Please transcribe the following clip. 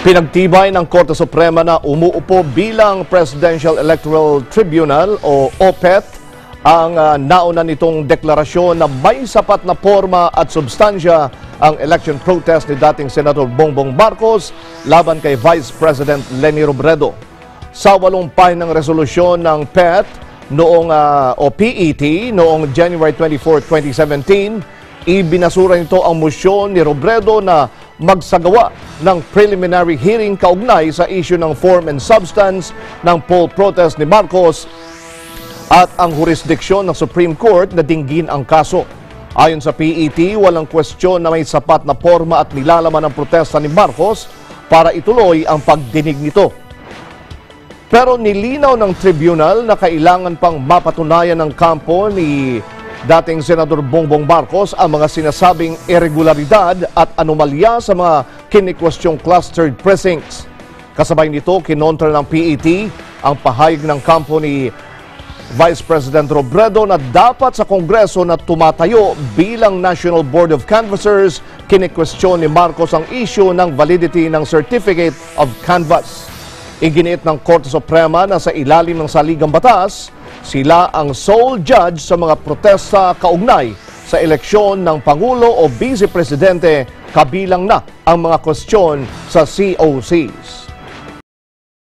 Pinagtibay ng Korte Suprema na umuupo bilang Presidential Electoral Tribunal o OPET ang nauna nitong deklarasyon na may sapat na forma at substansya ang election protest ni dating Senator Bongbong Marcos laban kay Vice President Leni Robredo. Sa 8 pahinang resolusyon ng PET o PET noong January 24, 2017, ibinasura nito ang motion ni Robredo na magsagawa ng preliminary hearing kaugnay sa issue ng form and substance ng poll protest ni Marcos at ang jurisdiksyon ng Supreme Court na dinggin ang kaso. Ayon sa PET, walang kwestiyon na may sapat na forma at nilalaman ng protesta ni Marcos para ituloy ang pagdinig nito. Pero nilinaw ng tribunal na kailangan pang mapatunayan ng kampo ni dating Senador Bongbong Marcos ang mga sinasabing irregularidad at anomalya sa mga kinikwestyong clustered precincts. Kasabay nito, kinontra ng PET ang pahayag ng kampo ni Vice President Robredo na dapat sa Kongreso na tumatayo bilang National Board of Canvassers, kinikwestiyon ni Marcos ang issue ng validity ng Certificate of Canvass. Iginiit ng Korte Suprema na sa ilalim ng saligang batas, sila ang sole judge sa mga protesta kaugnay sa eleksyon ng Pangulo o Vice Presidente, kabilang na ang mga kwestiyon sa COCs.